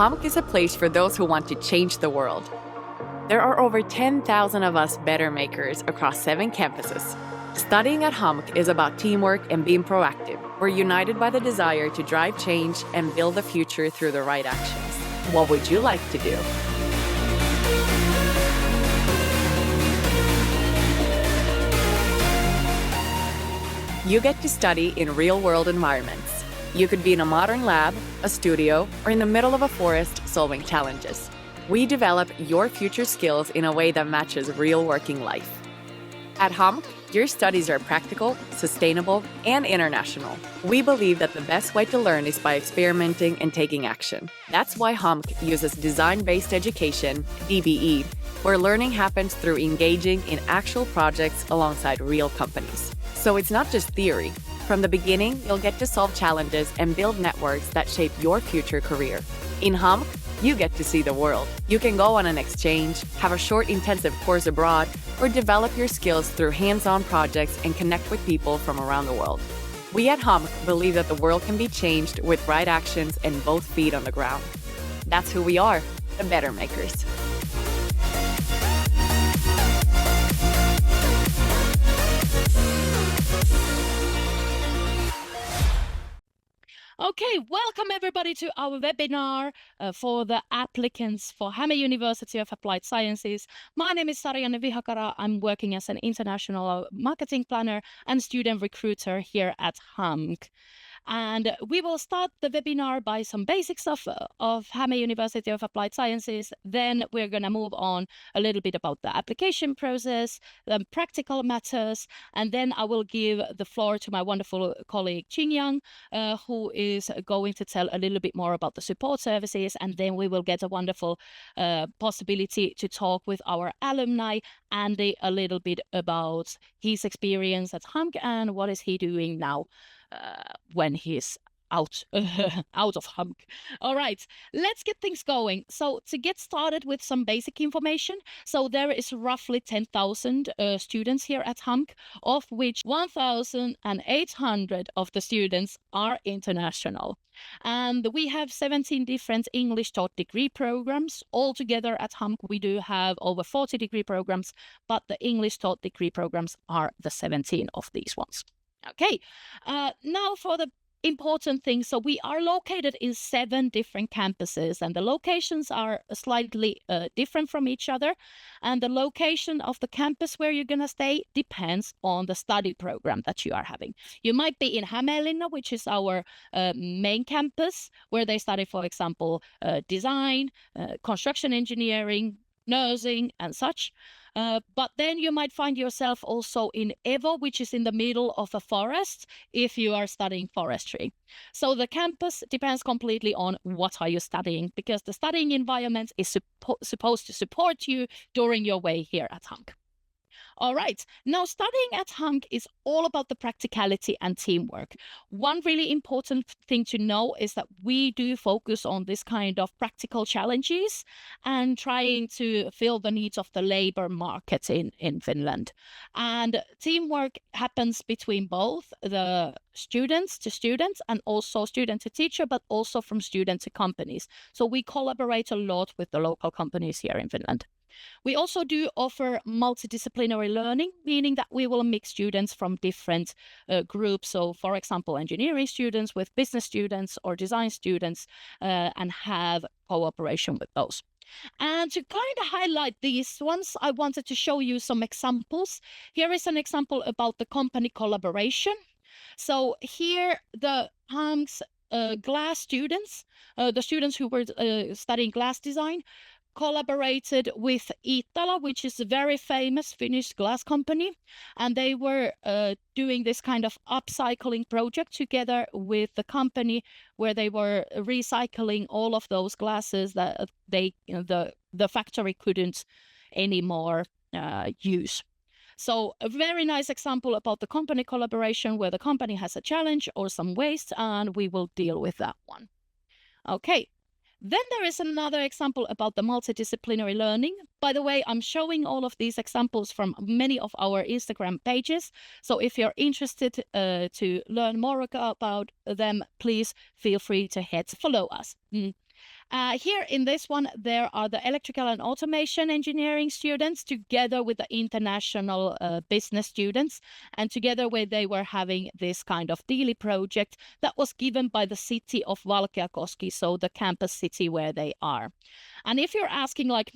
Hamk is a place for those who want to change the world. There are over 10,000 of us Bettermakers across 7 campuses. Studying at Hamk is about teamwork and being proactive. We're united by the desire to drive change and build the future through the right actions. What would you like to do? You get to study in real-world environments. You could be in a modern lab, a studio, or in the middle of a forest solving challenges. We develop your future skills in a way that matches real working life. At Hamk, your studies are practical, sustainable, and international. We believe that the best way to learn is by experimenting and taking action. That's why Hamk uses design-based education, DBE, where learning happens through engaging in actual projects alongside real companies. So it's not just theory. From the beginning, you'll get to solve challenges and build networks that shape your future career. In Hamk, you get to see the world. You can go on an exchange, have a short intensive course abroad, or develop your skills through hands-on projects and connect with people from around the world. We at Hamk believe that the world can be changed with right actions and both feet on the ground. That's who we are, the Bettermakers. Okay, welcome everybody to our webinar for the applicants for Häme University of Applied Sciences. My name is Sarjana Vihakara. I'm working as an international marketing planner and student recruiter here at Hamk. And we will start the webinar by some basics of Häme University of Applied Sciences. Then we're going to move on a little bit about the application process, the practical matters, and then I will give the floor to my wonderful colleague Qingyang, who is going to tell a little bit more about the support services, and then we will get a wonderful possibility to talk with our alumni, Andy, a little bit about his experience at Hamk and what is he doing now when he's out of Hamk. All right, let's get things going. So to get started with some basic information, so there is roughly 10,000 students here at Hamk, of which 1,800 of the students are international. And we have 17 different English taught degree programs. Altogether at Hamk, we do have over 40 degree programs, but the English taught degree programs are the 17 of these ones. Okay, now for the important thing. So we are located in 7 different campuses, and the locations are slightly different from each other. And the location of the campus where you're going to stay depends on the study program that you are having. You might be in Hämeenlinna, which is our main campus, where they study, for example, design, construction engineering, nursing, and such. But then you might find yourself also in Evo, which is in the middle of a forest, if you are studying forestry. So the campus depends completely on what are you studying, because the studying environment is supposed to support you during your way here at Hamk. All right, now studying at Hamk is all about the practicality and teamwork. One really important thing to know is that we do focus on this kind of practical challenges and trying to fill the needs of the labor market in Finland. And teamwork happens between both the students to students and also student to teacher, but also from student to companies. So we collaborate a lot with the local companies here in Finland. We also do offer multidisciplinary learning, meaning that we will mix students from different groups. So, for example, engineering students with business students or design students, and have cooperation with those. And to kind of highlight these ones, I wanted to show you some examples. Here is an example about the company collaboration. So here the Hamk's glass students, the students who were studying glass design, collaborated with Iittala, which is a very famous Finnish glass company, and they were doing this kind of upcycling project together with the company, where they were recycling all of those glasses that the factory couldn't anymore use. So a very nice example about the company collaboration, where the company has a challenge or some waste, and we will deal with that one. Okay. Then there is another example about the multidisciplinary learning. By the way, I'm showing all of these examples from many of our Instagram pages. So if you're interested to learn more about them, please feel free to follow us. Here in this one, there are the electrical and automation engineering students together with the international business students. And together where they were having this kind of daily project that was given by the city of Valkeakoski, so the campus city where they are. And if you're asking like,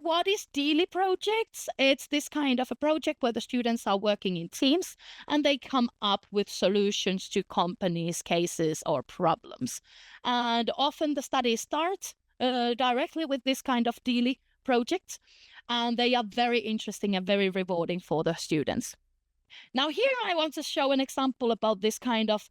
what is daily projects? It's this kind of a project where the students are working in teams and they come up with solutions to companies, cases, or problems. And often the studies start directly with this kind of daily projects, and they are very interesting and very rewarding for the students. Now here I want to show an example about this kind of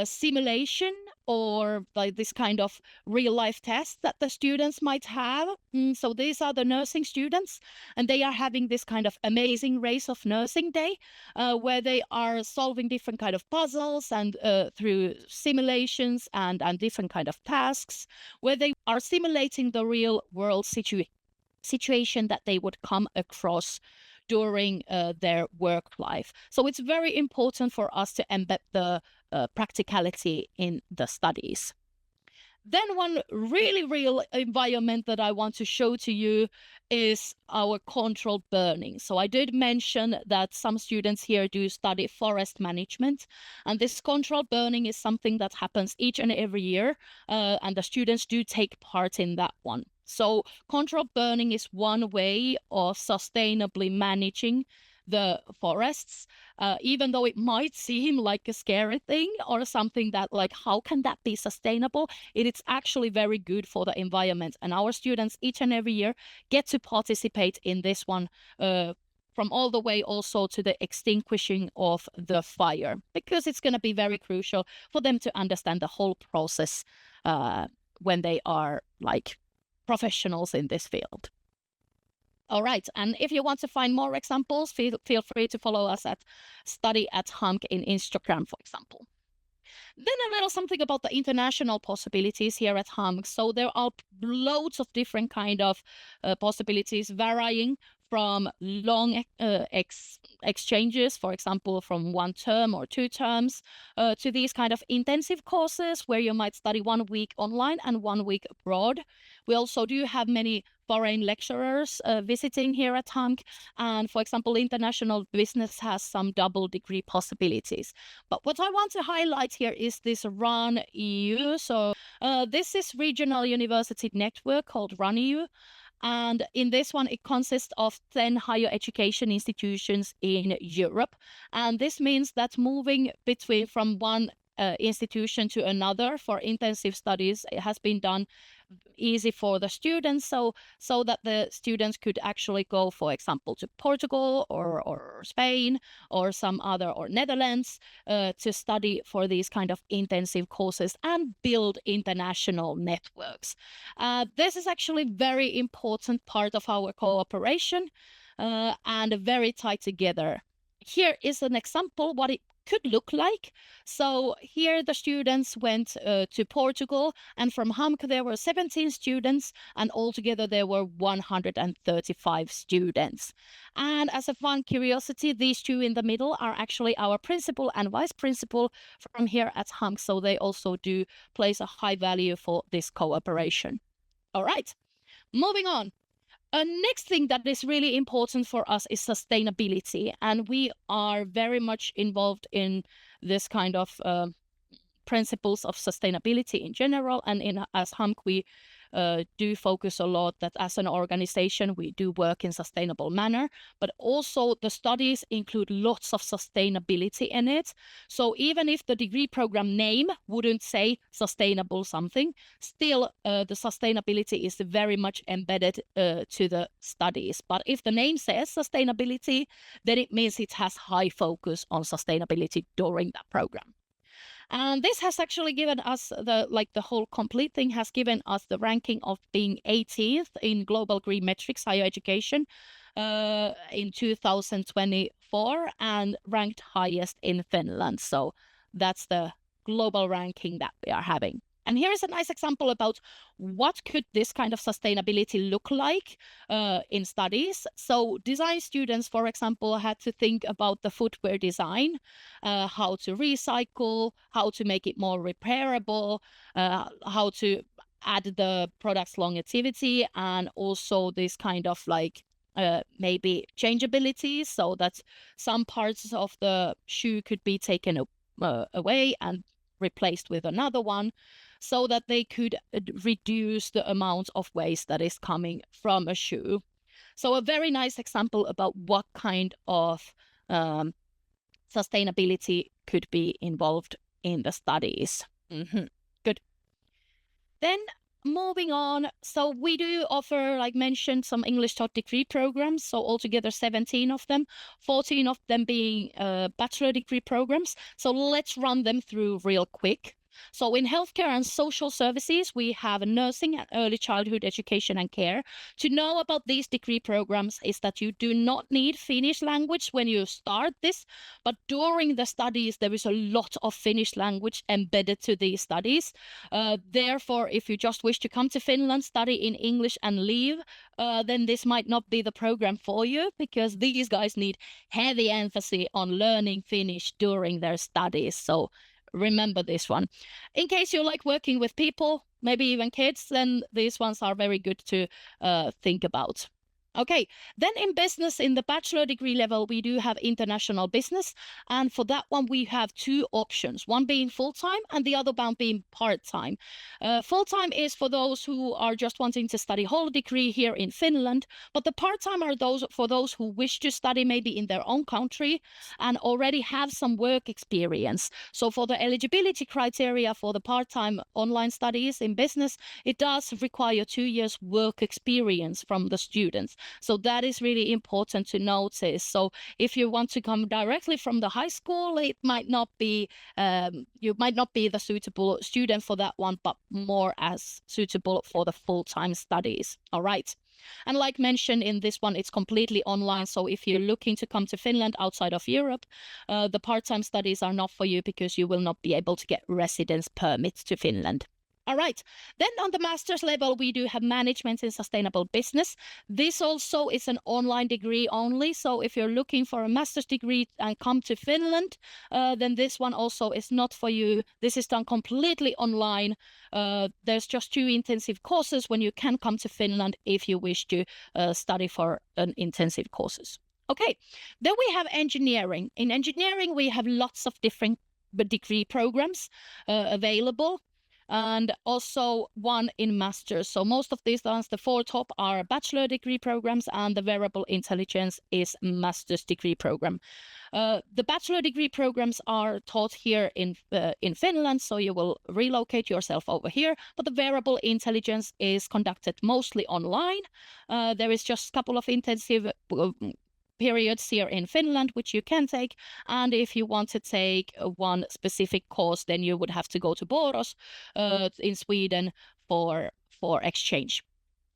simulation or like this kind of real life test that the students might have. So these are the nursing students, and they are having this kind of amazing race of nursing day where they are solving different kind of puzzles and through simulations and different kind of tasks where they are simulating the real world situation that they would come across during their work life. So it's very important for us to embed the practicality in the studies. Then one really real environment that I want to show to you is our controlled burning. So I did mention that some students here do study forest management, and this controlled burning is something that happens each and every year, and the students do take part in that one. So controlled burning is one way of sustainably managing the forests, even though it might seem like a scary thing or something that like, how can that be sustainable? It is actually very good for the environment. And our students each and every year get to participate in this one from all the way also to the extinguishing of the fire, because it's going to be very crucial for them to understand the whole process when they are like professionals in this field. All right, and if you want to find more examples, feel free to follow us at Study at Hamk in Instagram, for example. Then a little something about the international possibilities here at Hamk. So there are loads of different kind of possibilities varying from long exchanges, for example, from 1 term or 2 terms, to these kind of intensive courses where you might study 1 week online and 1 week abroad. We also do have many foreign lecturers visiting here at Hamk. And for example, international business has some double degree possibilities. But what I want to highlight here is this RUN EU. So this is regional university network called RUN EU. And in this one, it consists of 10 higher education institutions in Europe. And this means that moving from one institution to another for intensive studies, it has been done easy for the students, so that the students could actually go, for example, to Portugal or Spain or some other, or Netherlands, to study for these kind of intensive courses and build international networks. This is actually very important part of our cooperation and very tight together. Here is an example what it could look like. So here the students went to Portugal, and from Hamk there were 17 students, and altogether there were 135 students. And as a fun curiosity, these two in the middle are actually our principal and vice principal from here at Hamk, so they also do place a high value for this cooperation. All right, moving on. Next thing that is really important for us is sustainability, and we are very much involved in this kind of principles of sustainability in general. And as Hamk, we do focus a lot that as an organization we do work in sustainable manner, but also the studies include lots of sustainability in it. So even if the degree program name wouldn't say sustainable something, still the sustainability is very much embedded to the studies. But if the name says sustainability, then it means it has high focus on sustainability during that program. And this has actually given us the whole complete thing has given us the ranking of being 18th in Global Green Metrics Higher Education in 2024, and ranked highest in Finland. So that's the global ranking that we are having. And here is a nice example about what could this kind of sustainability look like in studies. So design students, for example, had to think about the footwear design, how to recycle, how to make it more repairable, how to add the product's longevity and also this kind of like maybe changeability, so that some parts of the shoe could be taken away and replaced with another one, so that they could reduce the amount of waste that is coming from a shoe. So a very nice example about what kind of sustainability could be involved in the studies. Good. Then moving on, so we do offer, like mentioned, some English taught degree programs, so altogether 17 of them, 14 of them being bachelor degree programs. So let's run them through real quick. So in healthcare and social services, we have nursing and early childhood education and care. To know about these degree programs is that you do not need Finnish language when you start this, but during the studies, there is a lot of Finnish language embedded to these studies. Therefore, if you just wish to come to Finland, study in English and leave, then this might not be the program for you, because these guys need heavy emphasis on learning Finnish during their studies. So remember this one. In case you like working with people, maybe even kids, then these ones are very good to think about. Okay, then in business, in the bachelor degree level, we do have international business. And for that one, we have two options, one being full-time and the other one being part-time. Full-time is for those who are just wanting to study whole degree here in Finland, but the part-time are those for those who wish to study maybe in their own country and already have some work experience. So for the eligibility criteria for the part-time online studies in business, it does require 2 years work experience from the students. So that is really important to notice. So if you want to come directly from the high school, it might not be, you might not be the suitable student for that one, but more as suitable for the full-time studies. All right. And like mentioned in this one, it's completely online. So if you're looking to come to Finland outside of Europe, the part-time studies are not for you, because you will not be able to get residence permits to Finland. All right. Then on the master's level, we do have management in sustainable business. This also is an online degree only. So if you're looking for a master's degree and come to Finland, then this one also is not for you. This is done completely online. There's just 2 intensive courses when you can come to Finland if you wish to study for an intensive courses. Okay. Then we have engineering. In engineering, we have lots of different degree programs available, and also one in master's. So most of these ones, the 4 top, are bachelor degree programs, and the wearable intelligence is master's degree program. The bachelor degree programs are taught here in Finland, so you will relocate yourself over here. But the wearable intelligence is conducted mostly online. There is just a couple of intensive periods here in Finland, which you can take. And if you want to take one specific course, then you would have to go to Borås in Sweden for exchange.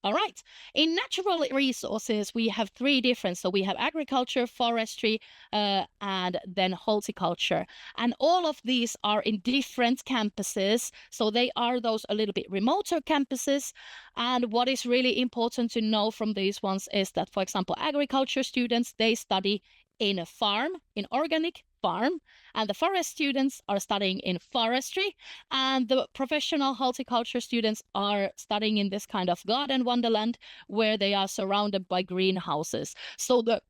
All right. In natural resources, we have 3 different. So we have agriculture, forestry, and then horticulture. And all of these are in different campuses. So they are those a little bit remoter campuses. And what is really important to know from these ones is that, for example, agriculture students, they study in a farm, in organic farm, and the forest students are studying in forestry, and the professional horticulture students are studying in this kind of garden wonderland where they are surrounded by greenhouses. So the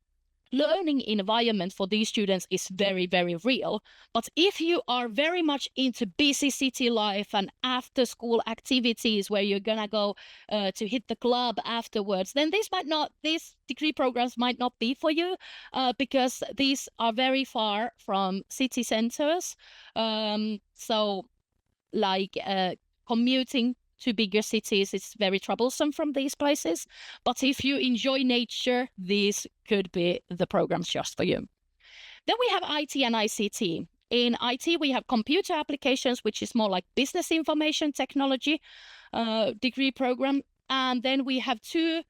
learning environment for these students is very, very real. But if you are very much into busy city life and after school activities where you're gonna go to hit the club afterwards, then these degree programs might not be for you, because these are very far from city centers. So like commuting to bigger cities, it's very troublesome from these places. But if you enjoy nature, these could be the programs just for you. Then we have IT and ICT. In IT, we have computer applications, which is more like business information technology degree program. And then we have 2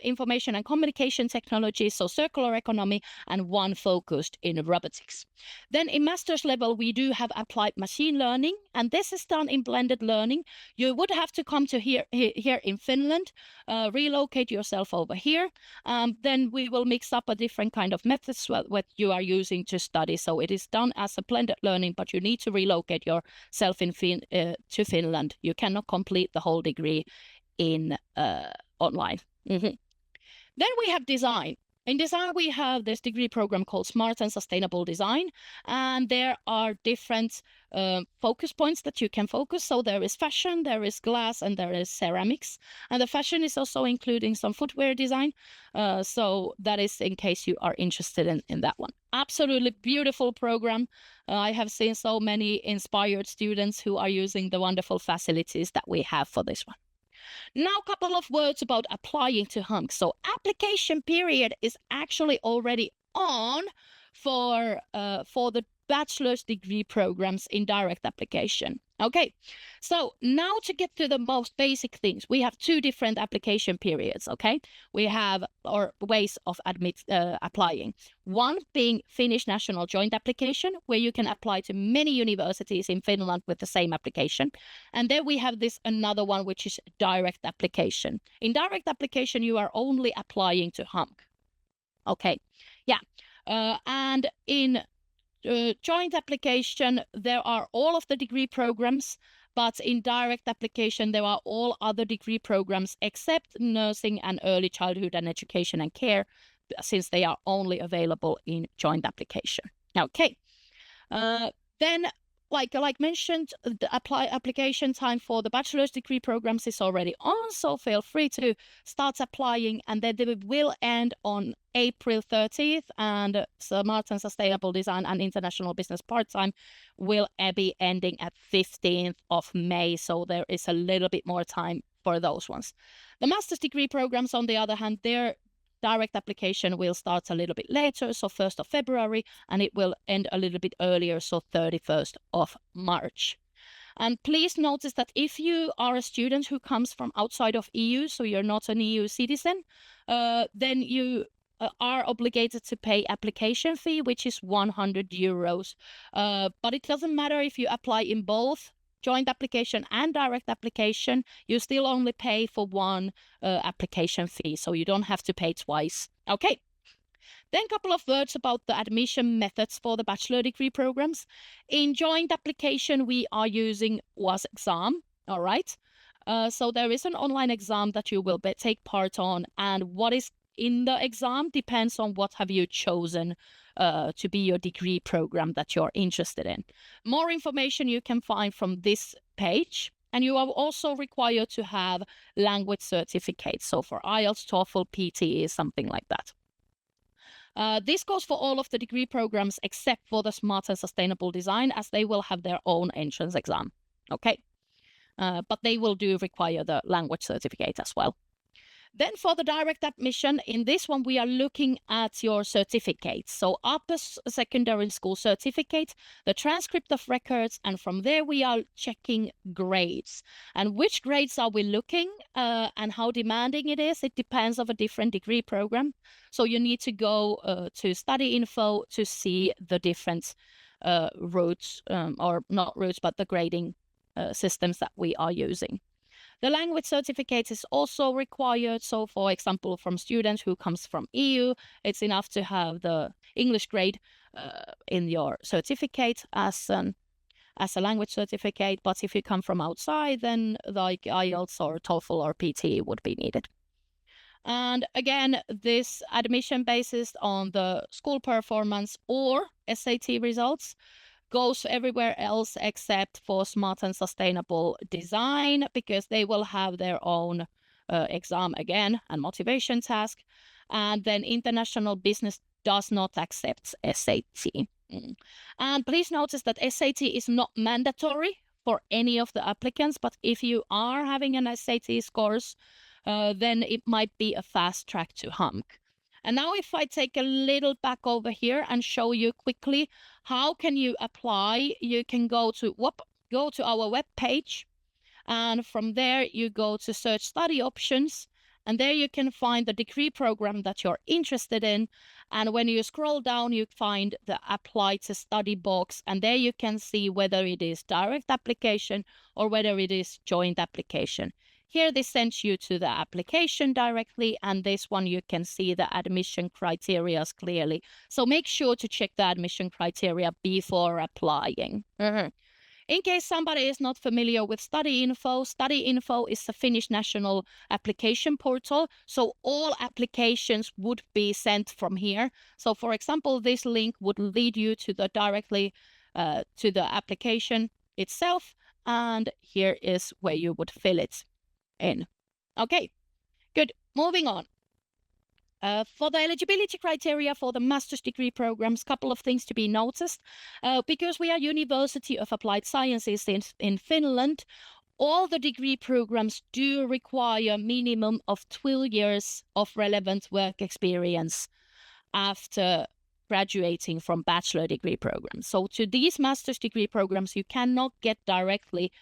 information and communication technology, so circular economy, and one focused in robotics. Then in master's level, we do have applied machine learning, and this is done in blended learning. You would have to come to here in Finland, relocate yourself over here. Then we will mix up a different kind of methods what you are using to study. So it is done as a blended learning, but you need to relocate yourself to Finland. You cannot complete the whole degree in online. Then we have design. In design, we have this degree program called Smart and Sustainable Design, and there are different focus points that you can focus. So there is fashion, there is glass, and there is ceramics. And the fashion is also including some footwear design. So that is in case you are interested in that one. Absolutely beautiful program. I have seen so many inspired students who are using the wonderful facilities that we have for this one. Now, a couple of words about applying to Hamk. So application period is actually already on for the bachelor's degree programs in direct application. Okay, so now to get to the most basic things, we have two different application periods. Okay, we have our ways of applying. One being Finnish National Joint Application, where you can apply to many universities in Finland with the same application. And then we have this another one, which is direct application. In direct application, you are only applying to Hamk. Okay, yeah, and in joint application, there are all of the degree programs, but in direct application, there are all other degree programs except nursing and early childhood and education and care, since they are only available in joint application. Okay. Then, like mentioned, the application time for the bachelor's degree programs is already on, so feel free to start applying, and then they will end on April 30th, and Smart and Sustainable Design and International Business Part-Time will be ending at 15th of May, so there is a little bit more time for those ones. The master's degree programs, on the other hand, their direct application will start a little bit later, so 1st of February, and it will end a little bit earlier, so 31st of March. And please notice that if you are a student who comes from outside of EU, so you're not an EU citizen, then you are obligated to pay application fee, which is 100 euros. But it doesn't matter if you apply in both joint application and direct application, you still only pay for one application fee, so you don't have to pay twice. Okay. Then a couple of words about the admission methods for the bachelor degree programs. In joint application, we are using WAS exam. All right. So there is an online exam that you will take part on, and what is in the exam depends on what have you chosen to be your degree program that you're interested in. More information you can find from this page, and you are also required to have language certificates. So for IELTS, TOEFL, PTE, something like that. This goes for all of the degree programs except for the Smart and Sustainable Design, as they will have their own entrance exam. Okay, but they will require the language certificate as well. Then for the direct admission, in this one, we are looking at your certificates. So upper secondary school certificate, the transcript of records, and from there we are checking grades. And which grades are we looking and how demanding it is? It depends on a different degree program. So you need to go to study info to see the different routes, or not routes, but the grading systems that we are using. The language certificate is also required. So, for example, from students who comes from EU, it's enough to have the English grade in your certificate as a language certificate. But if you come from outside, then like IELTS or TOEFL or PTE would be needed. And again, this admission based on the school performance or SAT results goes everywhere else except for Smart and Sustainable Design, because they will have their own exam again and motivation task. And then International Business does not accept SAT. And please notice that SAT is not mandatory for any of the applicants, but if you are having an SAT scores, then it might be a fast track to Hamk. And now if I take a little back over here and show you quickly how can you apply, you can go to our web page, and from there you go to search study options, And there you can find the degree program that you're interested in. And when you scroll down, you find the apply to study box. And there you can see whether it is direct application or whether it is joint application. Here they send you to the application directly, and this one you can see the admission criteria clearly. So make sure to check the admission criteria before applying. In case somebody is not familiar with Study Info is the Finnish national application portal. So all applications would be sent from here. So for example, this link would lead you to the directly to the application itself. And here is where you would fill it in. Okay, good. Moving on. For the eligibility criteria for the master's degree programs, couple of things to be noticed. Because we are University of Applied Sciences in Finland, all the degree programs do require minimum of 12 years of relevant work experience after graduating from bachelor degree programs. So to these master's degree programs, you cannot get directly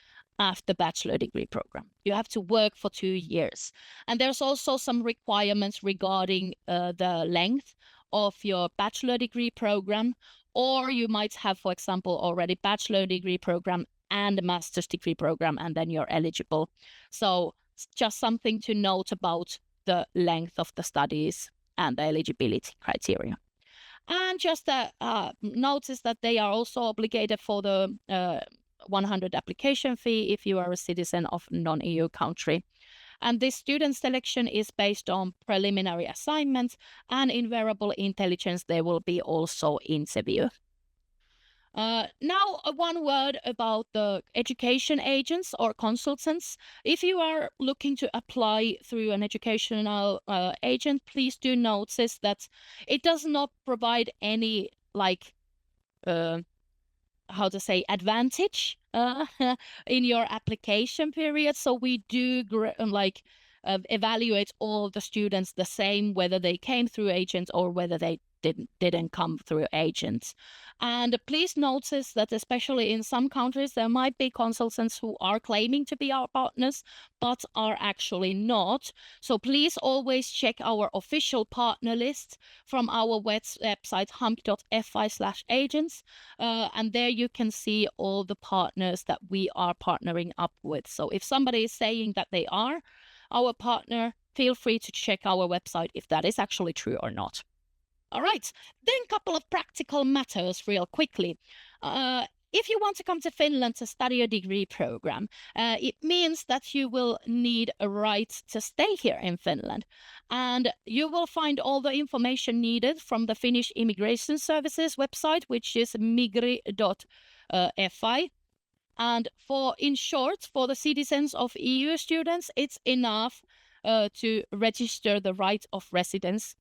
after bachelor degree program. You have to work for 2 years. And there's also some requirements regarding the length of your bachelor degree program, or you might have, for example, already bachelor degree program and a master's degree program, and then you're eligible. So it's just something to note about the length of the studies and the eligibility criteria. And just notice that they are also obligated for the 100 application fee if you are a citizen of non-EU country. And this student selection is based on preliminary assignments, and in variable intelligence there will be also interview. Now, one word about the education agents or consultants. If you are looking to apply through an educational agent, please do notice that it does not provide any advantage in your application period. So we do evaluate all the students the same, whether they came through agents or whether they didn't come through agents. And please notice that especially in some countries, there might be consultants who are claiming to be our partners, but are actually not. So please always check our official partner list from our website, hamk.fi/agents. And there you can see all the partners that we are partnering up with. So if somebody is saying that they are our partner, feel free to check our website if that is actually true or not. All right, then a couple of practical matters real quickly. If you want to come to Finland to study a degree program, it means that you will need a right to stay here in Finland. And you will find all the information needed from the Finnish Immigration Services website, which is migri.fi. And in short, for the citizens of EU students, it's enough to register the right of residence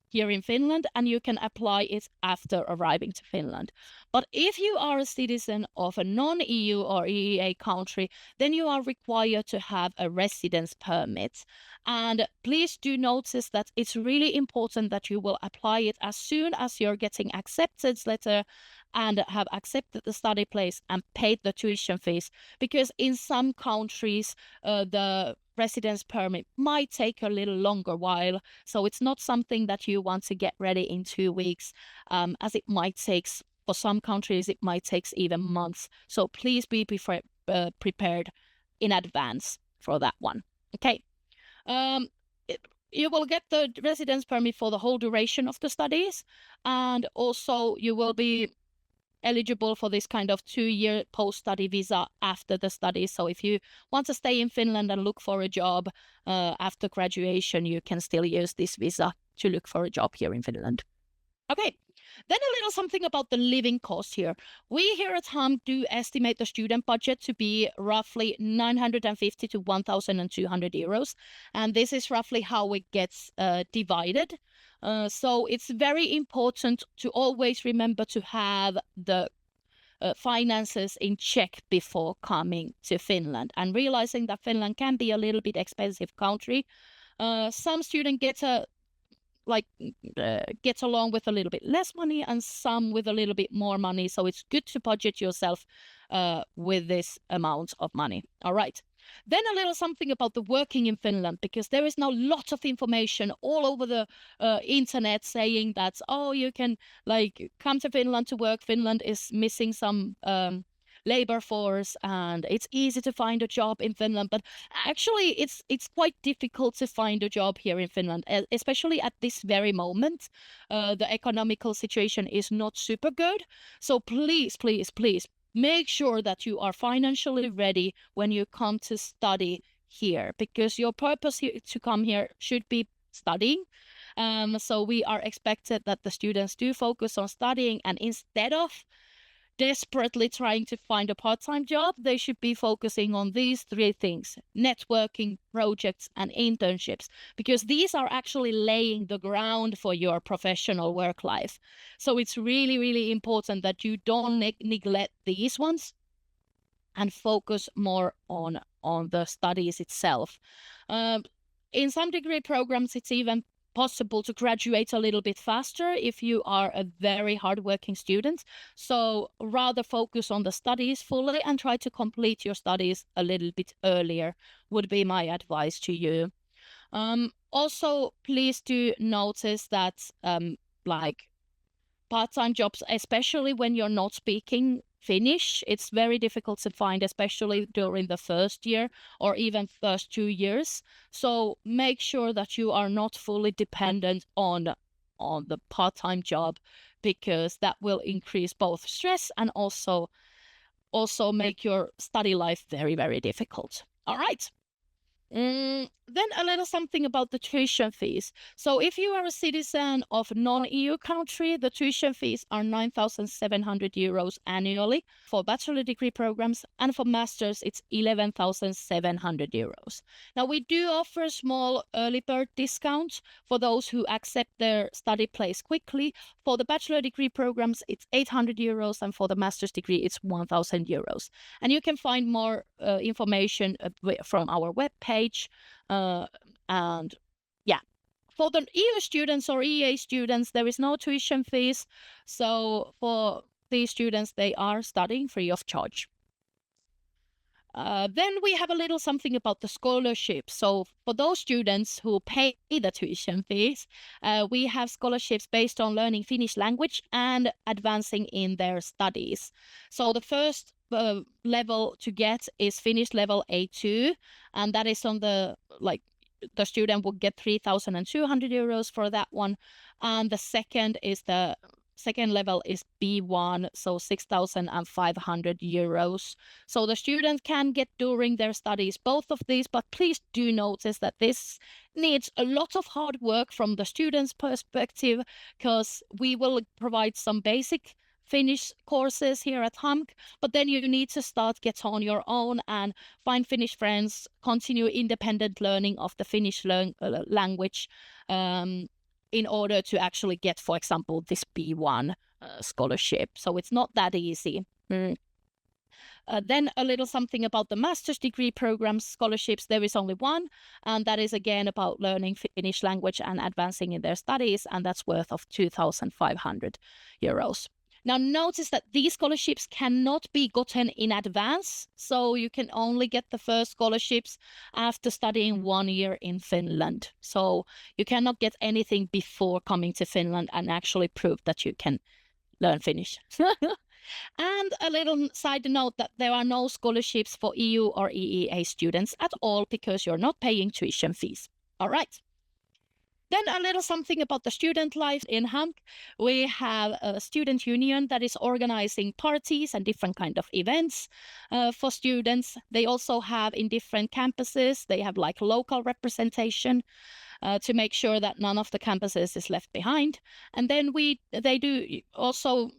here in Finland, and you can apply it after arriving to Finland. But if you are a citizen of a non-EU or EEA country, then you are required to have a residence permit. And please do notice that it's really important that you will apply it as soon as you're getting acceptance letter and have accepted the study place and paid the tuition fees, because in some countries the residence permit might take a little longer while. So it's not something that you want to get ready in 2 weeks, as it might take, for some countries, it might take even months. So please be prepared in advance for that one. Okay. You will get the residence permit for the whole duration of the studies, and also you will be eligible for this kind of 2-year post-study visa after the study. So if you want to stay in Finland and look for a job after graduation, you can still use this visa to look for a job here in Finland. Okay, then a little something about the living cost here. We here at Hamk do estimate the student budget to be roughly 950 to 1,200 euros. And this is roughly how it gets divided. So it's very important to always remember to have the finances in check before coming to Finland, and realizing that Finland can be a little bit expensive country. Some student gets along with a little bit less money, and some with a little bit more money. So it's good to budget yourself with this amount of money. All right. Then a little something about the working in Finland, because there is now lots of information all over the internet saying that, oh, you can like come to Finland to work. Finland is missing some labor force and it's easy to find a job in Finland. But actually, it's quite difficult to find a job here in Finland, especially at this very moment. The economical situation is not super good. So please, please, please make sure that you are financially ready when you come to study here, because your purpose here to come here should be studying. So we are expected that the students do focus on studying, and instead of desperately trying to find a part-time job, they should be focusing on these three things: networking, projects, and internships, because these are actually laying the ground for your professional work life. So it's really, really important that you don't neglect these ones and focus more on the studies itself. In some degree programs, it's even possible to graduate a little bit faster if you are a very hardworking student. So rather focus on the studies fully and try to complete your studies a little bit earlier would be my advice to you. Also, please do notice that like part-time jobs, especially when you're not speaking Finnish, it's very difficult to find, especially during the first year or even first 2 years. So make sure that you are not fully dependent on the part-time job, because that will increase both stress and also make your study life very, very difficult. All right. Then a little something about the tuition fees. So if you are a citizen of non-EU country, the tuition fees are 9,700 euros annually for bachelor degree programs, and for masters it's 11,700 euros. Now we do offer a small early bird discount for those who accept their study place quickly. For the bachelor degree programs it's 800 euros, and for the master's degree it's 1,000 euros. And you can find more information from our webpage. And yeah, for the EU students or EA students, there is no tuition fees. So for these students, they are studying free of charge. Then we have a little something about the scholarship. So for those students who pay the tuition fees, we have scholarships based on learning Finnish language and advancing in their studies. So the first level to get is Finnish level A2, and that is on the student will get 3,200 euros for that one. And the second level is B1, so 6,500 euros. So the student can get during their studies both of these, but please do notice that this needs a lot of hard work from the student's perspective, because we will provide some basic Finnish courses here at Hamk, but then you need to get on your own and find Finnish friends, continue independent learning of the Finnish language in order to actually get, for example, this B1 scholarship. So it's not that easy. Then a little something about the master's degree program scholarships. There is only one, and that is again about learning Finnish language and advancing in their studies, and that's worth of 2,500 euros. Now notice that these scholarships cannot be gotten in advance, so you can only get the first scholarships after studying 1 year in Finland. So you cannot get anything before coming to Finland and actually prove that you can learn Finnish. And a little side note that there are no scholarships for EU or EEA students at all, because you're not paying tuition fees. All right. Then a little something about the student life in Hamk. We have a student union that is organizing parties and different kind of events for students. They also have in different campuses, they have like local representation to make sure that none of the campuses is left behind. And then they do also,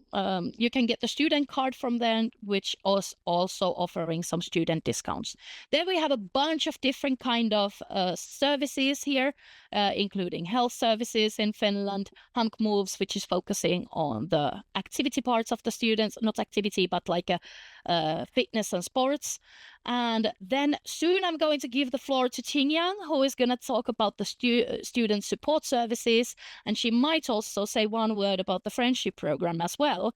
you can get the student card from them, which is also offering some student discounts. Then we have a bunch of different kind of services here, including health services in Finland, Hamk Moves, which is focusing on the activity parts of the students, not activity, but like fitness and sports. And then soon I'm going to give the floor to Qingyang, who is going to talk about the student support services. And she might also say one word about the friendship program as well. well.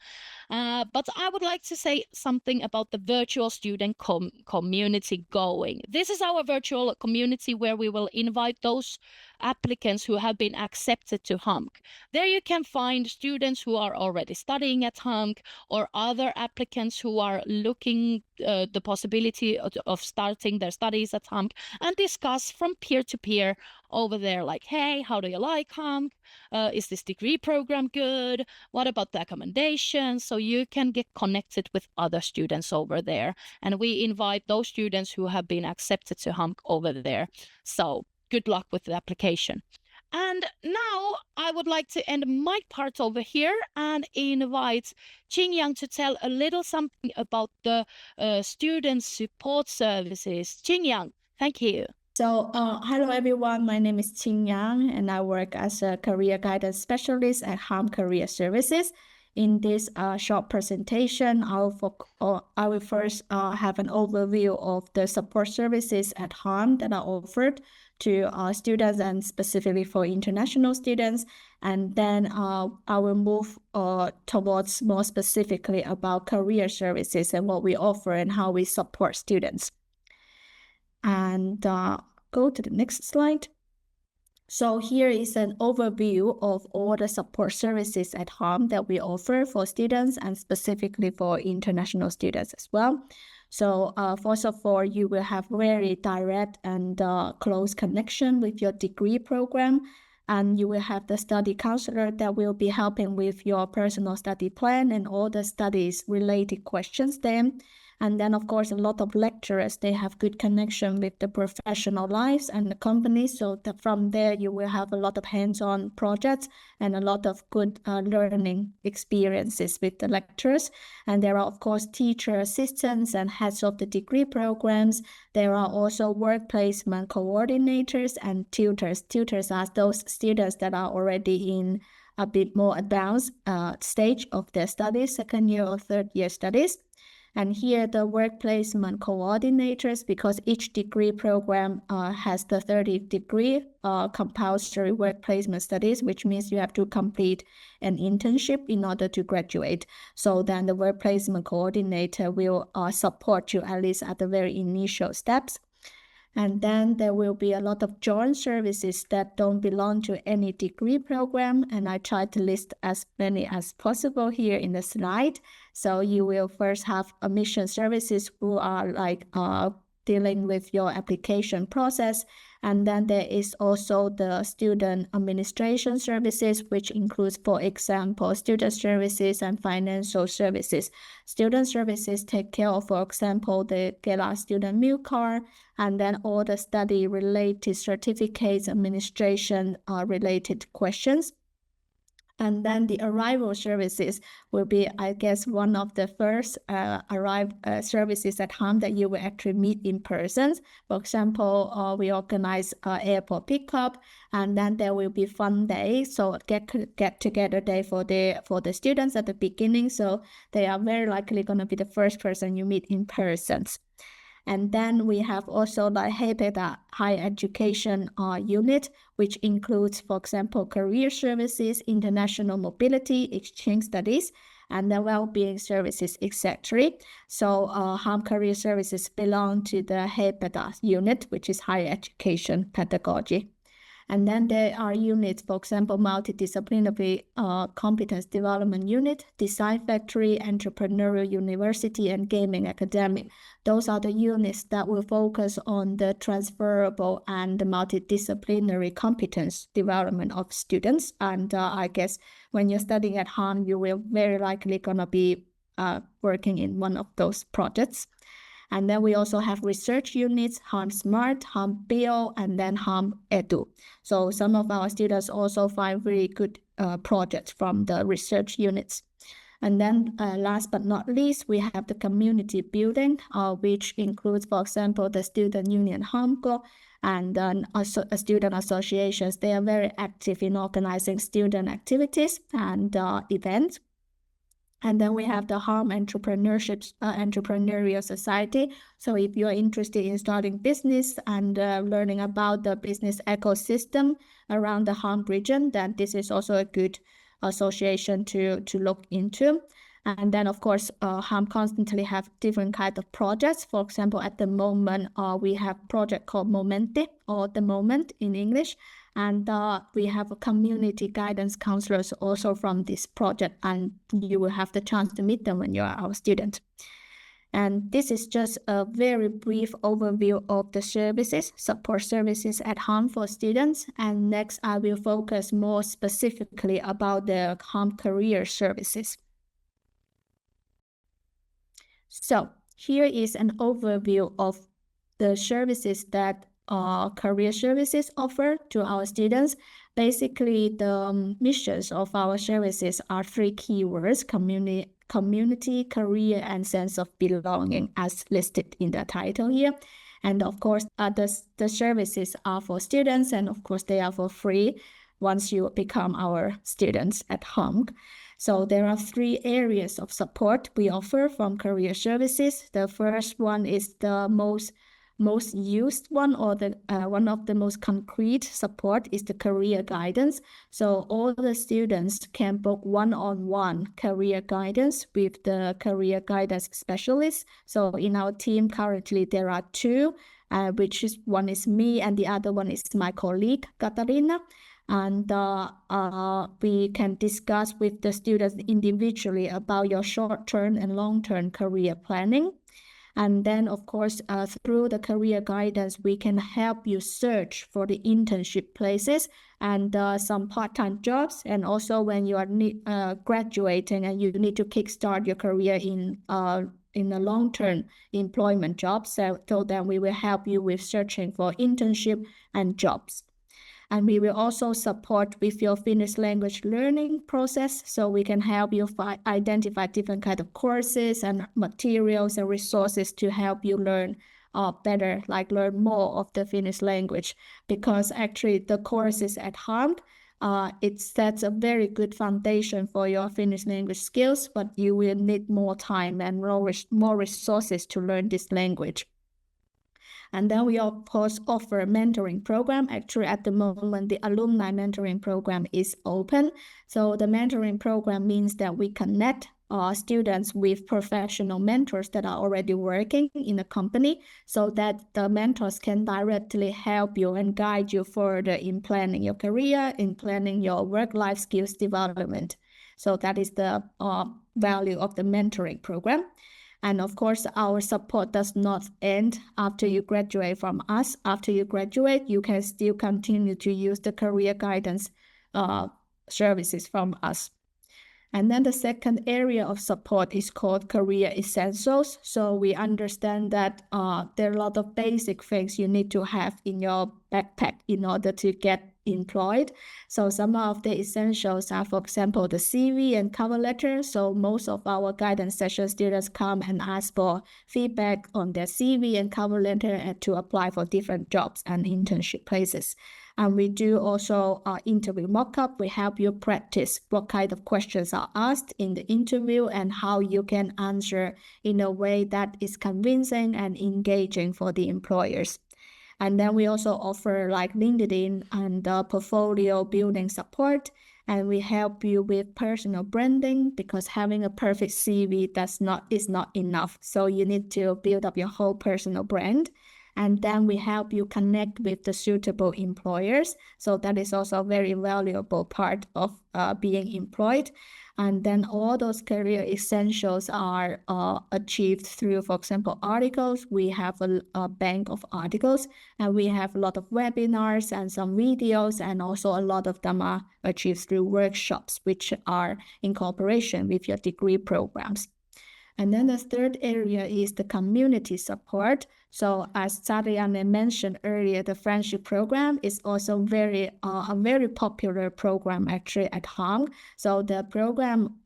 But I would like to say something about the virtual student community going. This is our virtual community where we will invite those applicants who have been accepted to Hamk. There you can find students who are already studying at Hamk or other applicants who are looking the possibility of starting their studies at Hamk and discuss from peer to peer over there, like, hey, how do you like Hamk? Is this degree program good? What about the accommodations? So you can get connected with other students over there. And we invite those students who have been accepted to Hamk over there. So good luck with the application. And now I would like to end my part over here and invite Qingyang to tell a little something about the student support services. Qingyang, thank you. So, hello everyone, my name is Qing Yang and I work as a career guidance specialist at Häme Career Services. In this short presentation, I will first have an overview of the support services at Häme that are offered to students and specifically for international students. And then I will move towards more specifically about career services and what we offer and how we support students. And go to the next slide. So here is an overview of all the support services at Häme that we offer for students and specifically for international students as well. So first of all, you will have very direct and close connection with your degree program. And you will have the study counselor that will be helping with your personal study plan and all the studies related questions then. And then, of course, a lot of lecturers, they have good connection with the professional lives and the companies. So that from there, you will have a lot of hands-on projects and a lot of good learning experiences with the lecturers. And there are, of course, teacher assistants and heads of the degree programs. There are also work placement coordinators and tutors. Tutors are those students that are already in a bit more advanced stage of their studies, second year or third year studies. And here the work placement coordinators, because each degree program has the 30-degree compulsory work placement studies, which means you have to complete an internship in order to graduate. So then the work placement coordinator will support you at least at the very initial steps. And then there will be a lot of joint services that don't belong to any degree program. And I try to list as many as possible here in the slide. So you will first have admission services who are like dealing with your application process. And then there is also the student administration services, which includes, for example, student services and financial services. Student services take care of, for example, the Kela student meal card, and then all the study-related certificates, administration related questions. And then the arrival services will be, I guess, one of the first arrived services at Häme that you will actually meet in person. For example, we organize airport pickup, and then there will be fun day, so get together day for the students at the beginning. So they are very likely going to be the first person you meet in person. And then we have also the Häme higher education unit, which includes, for example, career services, international mobility, exchange studies, and the well-being services, etc. So Häme Career Services belong to the Häme unit, which is higher education pedagogy. And then there are units, for example, multidisciplinary competence development unit, design factory, entrepreneurial university, and gaming academic. Those are the units that will focus on the transferable and the multidisciplinary competence development of students. And I guess when you're studying at Häme, you will very likely gonna be working in one of those projects. And then we also have research units, Häme Smart, Häme Bio, and then Häme Edu. So some of our students also find really good projects from the research units. And then last but not least, we have the community building, which includes, for example, the Student Union Hamk and student associations. They are very active in organizing student activities and events. And then we have the Häme Entrepreneurial Society. So if you're interested in starting business and learning about the business ecosystem around the Häme region, then this is also a good association to look into. And then, of course, Häme constantly have different kinds of projects. For example, at the moment, we have a project called Momente, or The Moment in English. And we have a community guidance counselors also from this project, and you will have the chance to meet them when you are our student. And this is just a very brief overview of the services, support services at Häme for students. And next, I will focus more specifically about the Häme career services. So here is an overview of the services that career services offer to our students. Basically, the missions of our services are 3 keywords: community, career, and sense of belonging, as listed in the title here. And of course, the services are for students, and of course, they are for free once you become our students at Hamk. So there are 3 areas of support we offer from career services. The first one is the most used one, or the one of the most concrete support is the career guidance. So all the students can book one-on-one career guidance with the career guidance specialist. So in our team currently there are 2, which is one is me and the other one is my colleague Katarina. And we can discuss with the students individually about your short-term and long-term career planning. And then, of course, through the career guidance, we can help you search for the internship places and some part-time jobs. And also when you are graduating and you need to kickstart your career in a long-term employment job, so then we will help you with searching for internship and jobs. And we will also support with your Finnish language learning process, so we can help you identify different kinds of courses and materials and resources to help you learn better, like learn more of the Finnish language. Because actually the courses at Häme, it sets a very good foundation for your Finnish language skills, but you will need more time and more resources to learn this language. And then we, of course, offer a mentoring program. Actually, at the moment, the alumni mentoring program is open. So the mentoring program means that we connect students with professional mentors that are already working in a company, so that the mentors can directly help you and guide you further in planning your career, in planning your work-life skills development. So that is the value of the mentoring program. And of course, our support does not end after you graduate from us. After you graduate, you can still continue to use the career guidance services from us. And then the second area of support is called career essentials. So we understand that there are a lot of basic things you need to have in your backpack in order to get employed. So some of the essentials are, for example, the CV and cover letter. So most of our guidance session students come and ask for feedback on their CV and cover letter and to apply for different jobs and internship places. And we do also interview mock-up. We help you practice what kind of questions are asked in the interview and how you can answer in a way that is convincing and engaging for the employers. And then we also offer like LinkedIn and portfolio building support. And we help you with personal branding, because having a perfect CV is not enough. So you need to build up your whole personal brand. And then we help you connect with the suitable employers. So that is also a very valuable part of being employed. And then all those career essentials are achieved through, for example, articles. We have a bank of articles, and we have a lot of webinars and some videos, and also a lot of them are achieved through workshops, which are in cooperation with your degree programs. And then the third area is the community support. So as Sarianne mentioned earlier, the friendship program is also a very popular program actually at Häme. So the program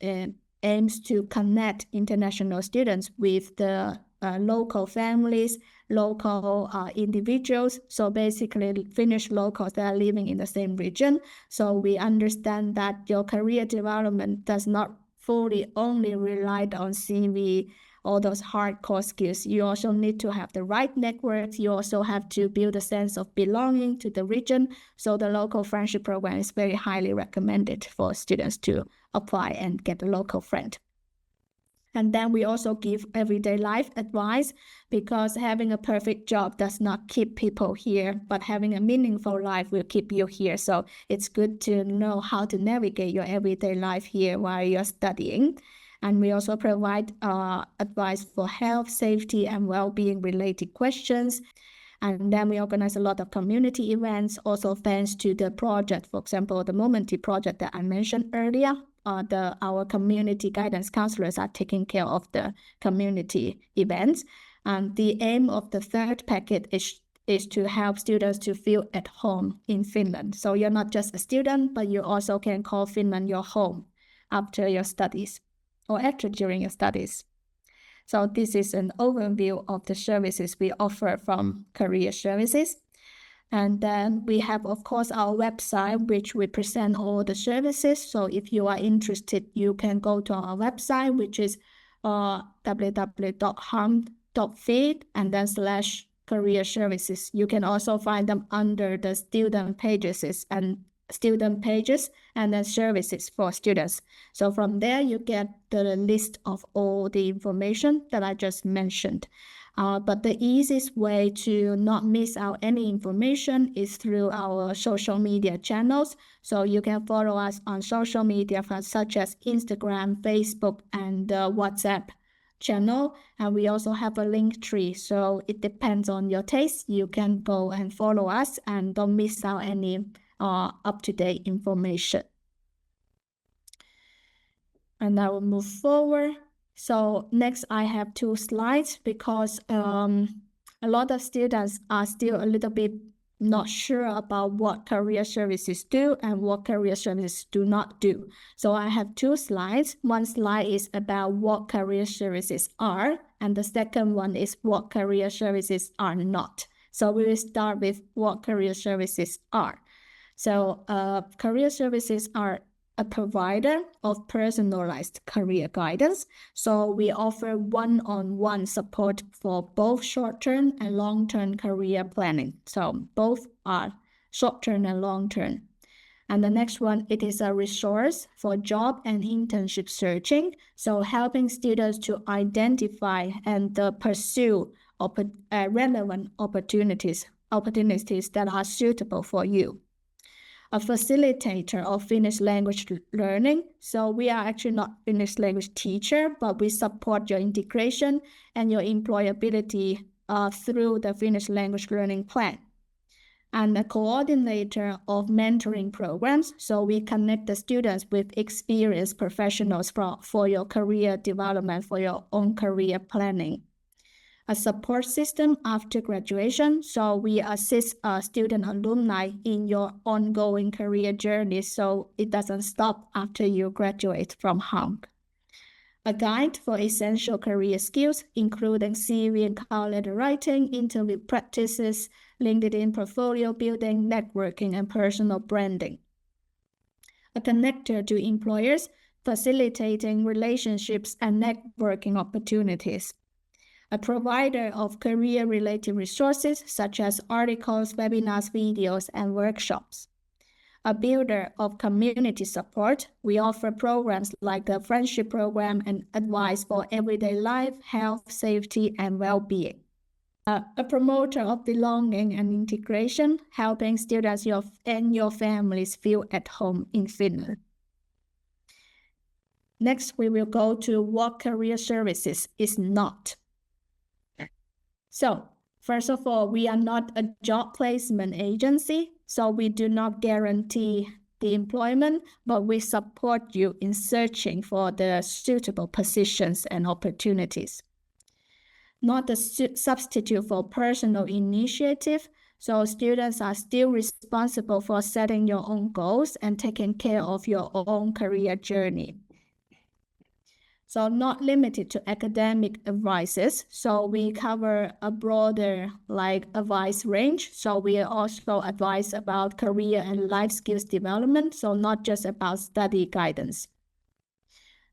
aims to connect international students with the local families, local individuals. So basically Finnish locals that are living in the same region. So we understand that your career development does not fully only relied on CV all those hardcore skills. You also need to have the right networks. You also have to build a sense of belonging to the region. So the local friendship program is very highly recommended for students to apply and get a local friend. And then we also give everyday life advice, because having a perfect job does not keep people here, but having a meaningful life will keep you here. So it's good to know how to navigate your everyday life here while you're studying. And we also provide advice for health, safety, and well-being related questions. And then we organize a lot of community events, also thanks to the project, for example, the Momenti project that I mentioned earlier. Our community guidance counselors are taking care of the community events. And the aim of the third packet is to help students to feel at home in Finland. So you're not just a student, but you also can call Finland your home after your studies or during your studies. So this is an overview of the services we offer from Career Services. And then we have, of course, our website, which we present all the services. So if you are interested, you can go to our website, which is www.hamk.fi and then /career services. You can also find them under the student pages and then services for students. So from there, you get the list of all the information that I just mentioned. But the easiest way to not miss out any information is through our social media channels. So you can follow us on social media such as Instagram, Facebook, and WhatsApp channel. And we also have a link tree. So it depends on your taste. You can go and follow us and don't miss out any up-to-date information. And I will move forward. So next I have 2 slides, because a lot of students are still a little bit not sure about what career services do and what career services do not do. So I have 2 slides. One slide is about what career services are, and the second one is what career services are not. So we will start with what career services are. So career services are a provider of personalized career guidance. So we offer one-on-one support for both short-term and long-term career planning. So both are short-term and long-term. And the next one, it is a resource for job and internship searching. So helping students to identify and pursue relevant opportunities that are suitable for you. A facilitator of Finnish language learning. So we are actually not Finnish language teacher, but we support your integration and your employability through the Finnish language learning plan. And a coordinator of mentoring programs. So we connect the students with experienced professionals for your career development, for your own career planning. A support system after graduation. So we assist student alumni in your ongoing career journey, so it doesn't stop after you graduate from Hamk. A guide for essential career skills, including CV and cover letter writing, interview practices, LinkedIn portfolio building, networking, and personal branding. A connector to employers, facilitating relationships and networking opportunities. A provider of career-related resources such as articles, webinars, videos, and workshops. A builder of community support. We offer programs like the friendship program and advice for everyday life, health, safety, and well-being. A promoter of belonging and integration, helping students and your families feel at home in Finland. Next, we will go to what career services is not. So, first of all, we are not a job placement agency, so we do not guarantee the employment, but we support you in searching for the suitable positions and opportunities. Not a substitute for personal initiative, so students are still responsible for setting your own goals and taking care of your own career journey. So not limited to academic advices. So we cover a broader advice range. So we also advise about career and life skills development. So not just about study guidance.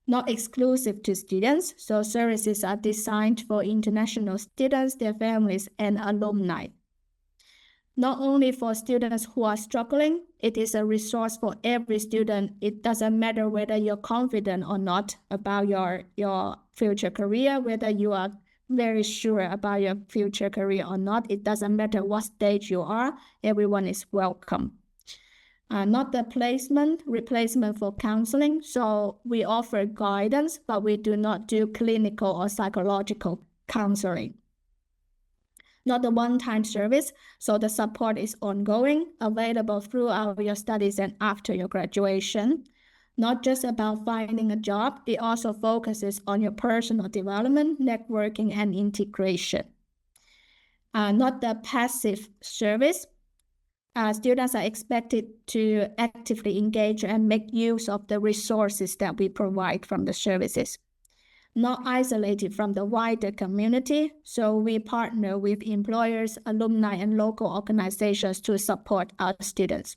not exclusive to students. So services are designed for international students, their families, and alumni. Not only for students who are struggling, it is a resource for every student. It doesn't matter whether you're confident or not about your future career, whether you are very sure about your future career or not. It doesn't matter what stage you are, everyone is welcome. Not the replacement for counseling. So we offer guidance, but we do not do clinical or psychological counseling. Not a one-time service, so the support is ongoing, available throughout your studies and after your graduation. Not just about finding a job, it also focuses on your personal development, networking, and integration. Not the passive service. Students are expected to actively engage and make use of the resources that we provide from the services. Not isolated from the wider community, so we partner with employers, alumni, and local organizations to support our students.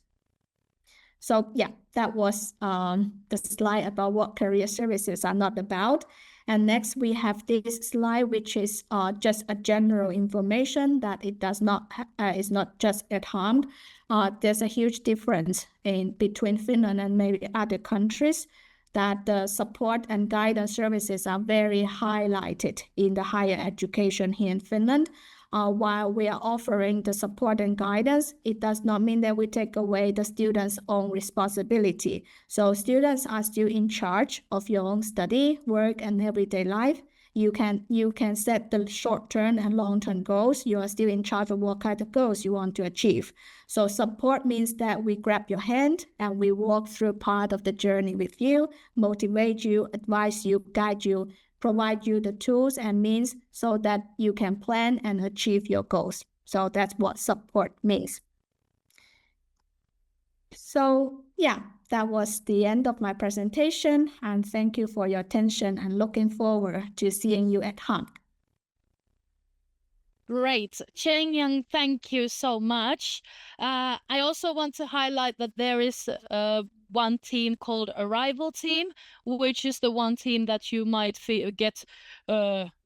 So yeah, that was the slide about what career services are not about. And next we have this slide, which is just a general information that it does not is not just at Hamk. There's a huge difference between Finland and maybe other countries, that the support and guidance services are very highlighted in the higher education here in Finland. While we are offering the support and guidance, it does not mean that we take away the students' own responsibility. So students are still in charge of your own study, work, and everyday life. You can set the short-term and long-term goals. You are still in charge of what kind of goals you want to achieve. So support means that we grab your hand and we walk through part of the journey with you, motivate you, advise you, guide you, provide you the tools and means so that you can plan and achieve your goals. So that's what support means. So yeah, that was the end of my presentation, and thank you for your attention and looking forward to seeing you at Hamk. Great. Cheng Yang, thank you so much. I also want to highlight that there is one team called Arrival Team, which is the one team that you might get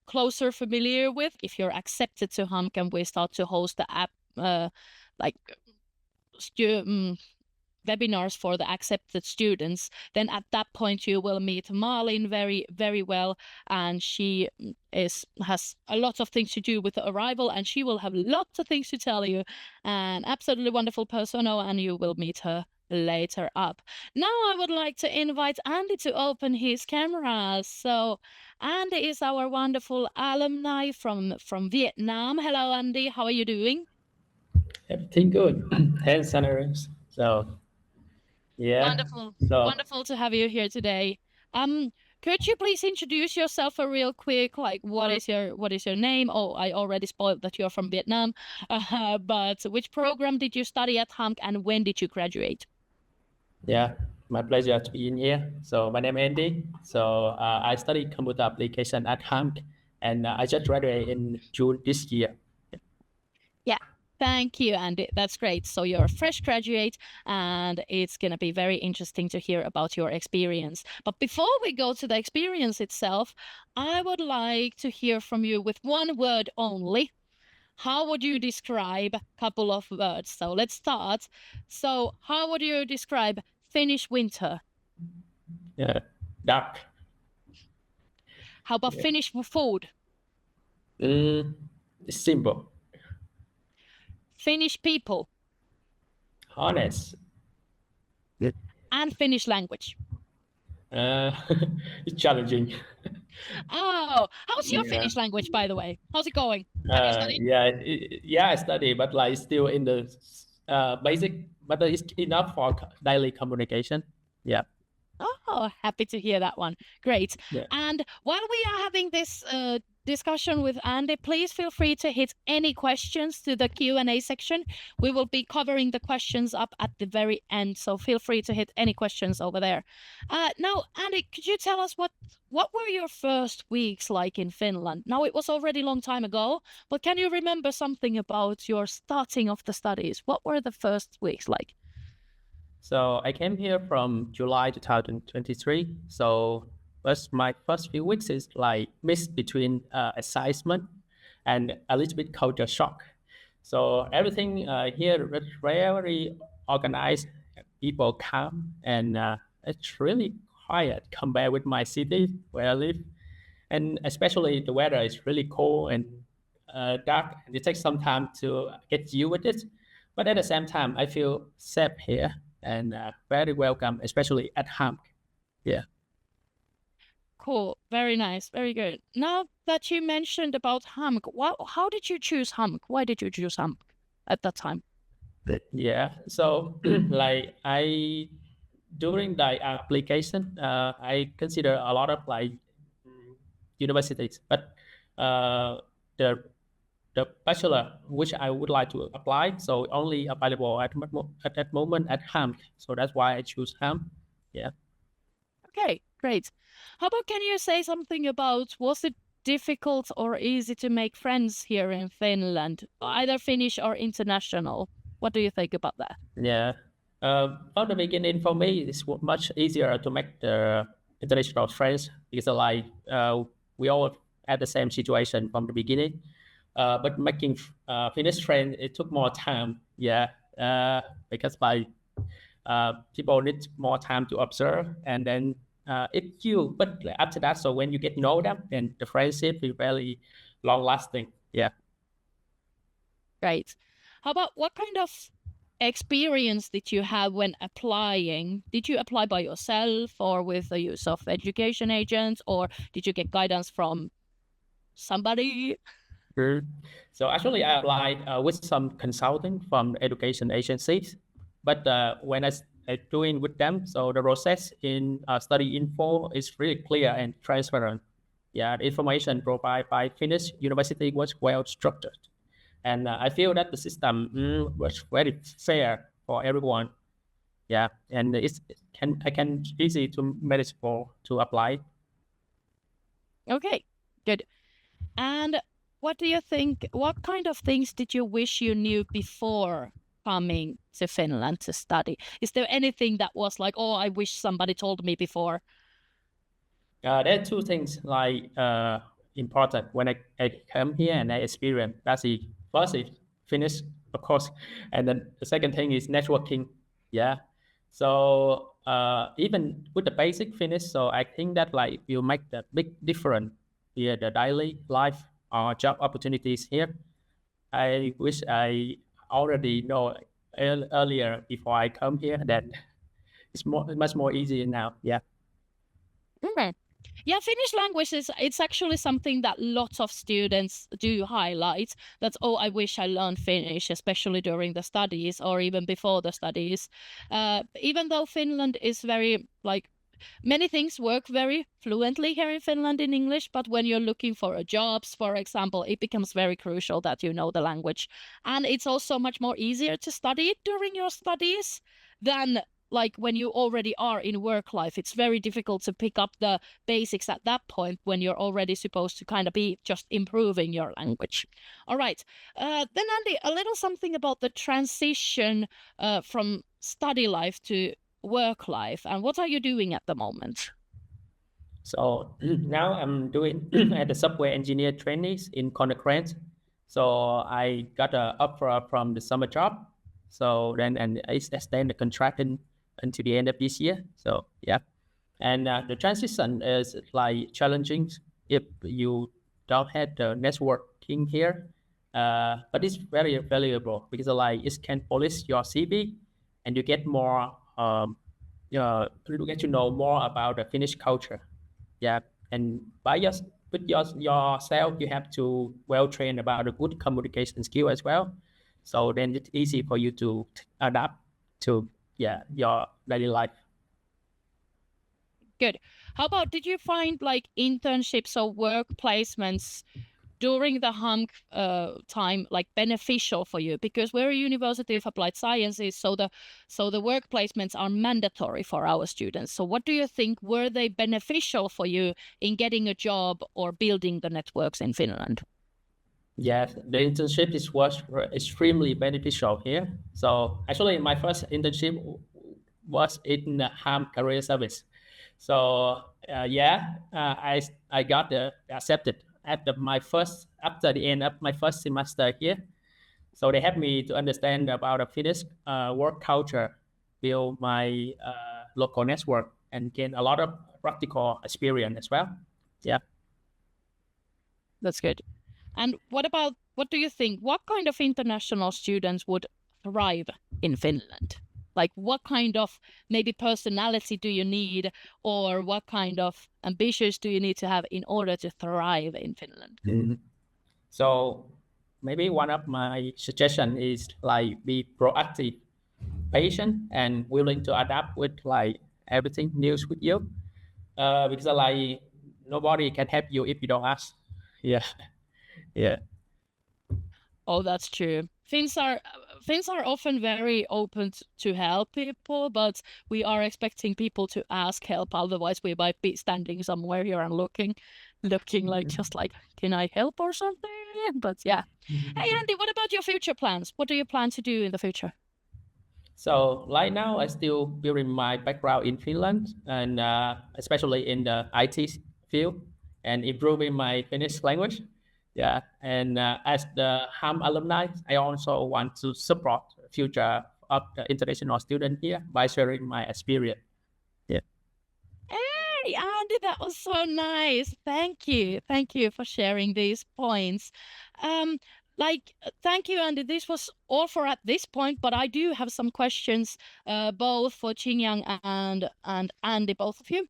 closer familiar with if you're accepted to Hamk and we start to host the app webinars for the accepted students. Then at that point you will meet Malin very, very well, and she has a lot of things to do with the Arrival, and she will have lots of things to tell you. An absolutely wonderful person, and you will meet her later up. Now I would like to invite Andy to open his camera. So Andy is our wonderful alumni from Vietnam. Hello Andy, how are you doing? Everything good. Thanks, Anna. So yeah, wonderful to have you here today. Could you please introduce yourself real quick? Like, what is your name? Oh, I already spoiled that you're from Vietnam. But which program did you study at Hamk, and when did you graduate? Yeah, my pleasure to be in here. So my name is Andy. So I studied computer application at Hamk, and I just graduated in June this year. Yeah. Thank you, Andy. That's great. So you're a fresh graduate, and it's going to be very interesting to hear about your experience. But before we go to the experience itself, I would like to hear from you with one word only. How would you describe a couple of words? So let's start. So how would you describe Finnish winter? Yeah, dark. How about Finnish food? Simple. Finnish people? Honest. And Finnish language? It's challenging. Oh, how's your Finnish language, by the way? How's it going? I study, but like still in the basic, but it's enough for daily communication. Yeah. Oh, happy to hear that one. Great. Yeah. And while we are having this discussion with Andy, please feel free to hit any questions to the Q&A section. We will be covering the questions up at the very end, so feel free to hit any questions over there. Now, Andy, could you tell us what were your first weeks like in Finland? Now, it was already a long time ago, but can you remember something about your starting of the studies? What were the first weeks like? So I came here from July 2023. So but my first few weeks is like mixed between excitement and a little bit culture shock. So everything here is very organized, people calm, and it's really quiet compared with my city where I live. And especially the weather is really cold and dark, and it takes some time to get used with it. But at the same time, I feel safe here and very welcome, especially at Hamk. Yeah. Cool. Very nice. Very good. Now that you mentioned about Hamk, how did you choose Hamk? Why did you choose Hamk at that time? Yeah. So like during the application, I consider a lot of like universities, but the bachelor which I would like to apply, so only available at that moment at Hamk. So that's why I choose Hamk. Yeah. Okay, great. How about, can you say something about, was it difficult or easy to make friends here in Finland, either Finnish or international? What do you think about that? Yeah. From the beginning, for me, it's much easier to make the international friends because like we all had the same situation from the beginning. But making Finnish friends, it took more time. Yeah. Because like people need more time to observe, and then but after that, so when you get to know them, then the friendship is very long lasting. Yeah. Great. How about, what kind of experience did you have when applying? Did you apply by yourself or with the use of education agents, or did you get guidance from somebody? So actually, I applied with some consulting from education agencies, but when I doing with them, so the process in study info is really clear and transparent. Yeah, the information provided by Finnish university was well structured, and I feel that the system was very fair for everyone. Yeah, and I can easy to manageable to apply. Okay, good. And what do you think, what kind of things did you wish you knew before coming to Finland to study? Is there anything that was like, oh, I wish somebody told me before? There are two things like important when I come here and I experience. That's the first is Finnish, of course, and then the second thing is networking. Yeah, so even with the basic Finnish, so I think that like will make the big difference here, the daily life or job opportunities here. I wish I already know earlier before I come here that it's much more easier now. Yeah. Okay. Yeah, Finnish language it's actually something that lots of students do highlight. That's, oh, I wish I learned Finnish, especially during the studies or even before the studies. Even though Finland is very, like, many things work very fluently here in Finland in English, but when you're looking for a jobs, for example, it becomes very crucial that you know the language. And it's also much more easier to study it during your studies than like when you already are in work life. It's very difficult to pick up the basics at that point when you're already supposed to kind of be just improving your language. All right. Then Andy, a little something about the transition from study life to work life, and what are you doing at the moment? So now I'm doing at the software engineer trainees in Content. So I got an offer from the summer job. So then, and I extend the contract until the end of this year. So yeah, and the transition is like challenging if you don't have the networking here, but it's very valuable because like it can polish your CV, and you get more. You get to know more about the Finnish culture. Yeah, and with yourself, you have to well train about a good communication skill as well. So then it's easy for you to adapt to your daily life. Good. How about, did you find like internships or work placements during the Hamk time like beneficial for you? Because we're a University of Applied Sciences, so the work placements are mandatory for our students. So what do you think, were they beneficial for you in getting a job or building the networks in Finland? Yes, the internship was extremely beneficial here. So actually, my first internship was in Häme career service. So I got accepted after the end of my first semester here. So they helped me to understand about the Finnish work culture, build my local network, and gain a lot of practical experience as well. Yeah. That's good. And what do you think? What kind of international students would thrive in Finland? Like what kind of maybe personality do you need, or what kind of ambitions do you need to have in order to thrive in Finland? So maybe one of my suggestion is like be proactive, patient, and willing to adapt with like everything new with you. Because like nobody can help you if you don't ask. Yeah. Yeah. Oh, that's true. Finns are often very open to help people, but we are expecting people to ask help. Otherwise, we might be standing somewhere here and looking like just like, can I help or something? But yeah. Hey, Andy, what about your future plans? What do you plan to do in the future? So right now, I still building my background in Finland, and especially in the IT field, and improving my Finnish language. Yeah, and as the Ham alumni, I also want to support the future of the international student here by sharing my experience. Yeah. Hey, Andy, that was so nice. Thank you for sharing these points. Thank you, Andy. This was all for at this point, but I do have some questions, both for Qingyang and Andy, both of you,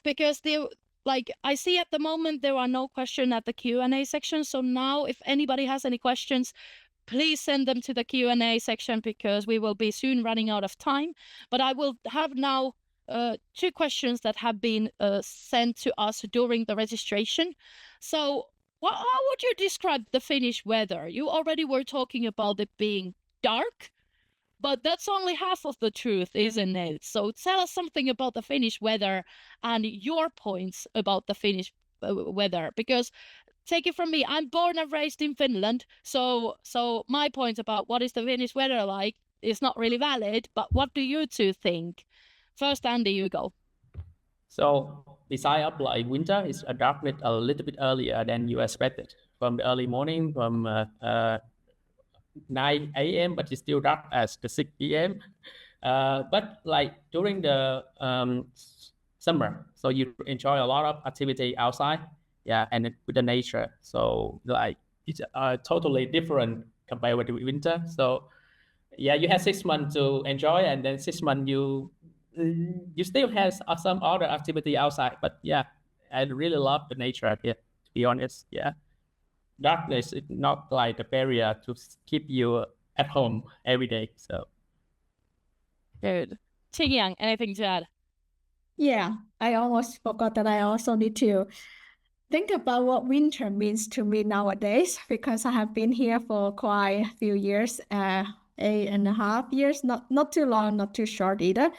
because I see at the moment there are no questions at the Q&A section. So now, if anybody has any questions, please send them to the Q&A section because we will be soon running out of time. But I will have now two questions that have been sent to us during the registration. So how would you describe the Finnish weather? You already were talking about it being dark, but that's only half of the truth, isn't it? So tell us something about the Finnish weather and your points about the Finnish weather, because take it from me, I'm born and raised in Finland, so my point about what is the Finnish weather like is not really valid, but what do you two think? First, Andy, you go. So beside of like winter, it's darkness a little bit earlier than you expected. From the early morning, from 9 a.m., but it's still dark as the 6 p.m. But like during the summer, so you enjoy a lot of activity outside, yeah, and with the nature. So like it's totally different compared with the winter. So yeah, you have 6 months to enjoy, and then 6 months you still have some other activity outside. But yeah, I really love the nature here, to be honest. Yeah, darkness is not like the barrier to keep you at home every day. So good. Qingyang, anything to add? Yeah, I almost forgot that I also need to think about what winter means to me nowadays because I have been here for quite a few years, 8.5 years, not too long, not too short either.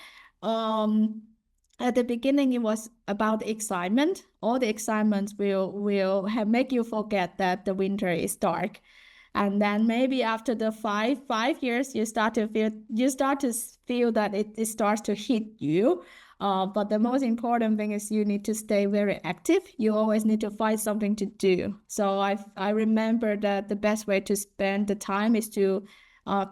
At the beginning, it was about excitement. All the excitements will make you forget that the winter is dark. And then maybe after the five years, you start to feel that it starts to hit you. But the most important thing is you need to stay very active. You always need to find something to do. So I remember that the best way to spend the time is to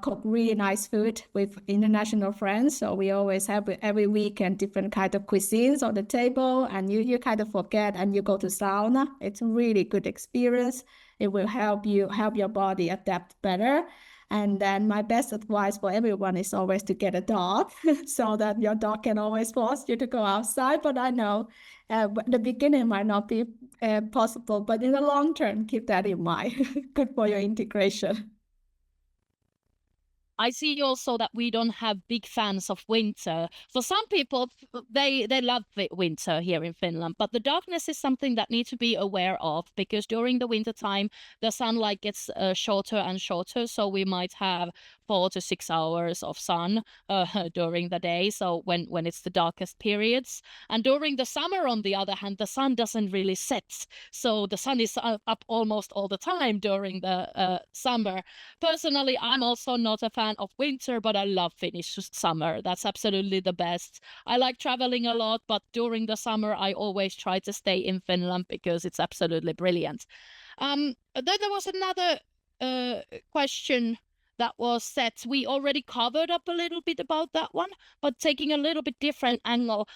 cook really nice food with international friends. So we always have every weekend different kind of cuisines on the table, and you kind of forget and you go to sauna. It's a really good experience. It will help your body adapt better. And then my best advice for everyone is always to get a dog so that your dog can always force you to go outside. But I know the beginning might not be possible, but in the long term, keep that in mind. Good for your integration. I see also that we don't have big fans of winter. For some people, they love winter here in Finland, but the darkness is something that needs to be aware of because during the winter time, the sunlight gets shorter and shorter. So we might have 4 to 6 hours of sun during the day, so when it's the darkest periods. And during the summer, on the other hand, the sun doesn't really set, so the sun is up almost all the time during the summer. Personally, I'm also not a fan of winter, but I love Finnish summer. That's absolutely the best. I like traveling a lot, but during the summer I always try to stay in Finland because it's absolutely brilliant. Then there was another question that was set. We already covered up a little bit about that one, but taking a little bit different angle.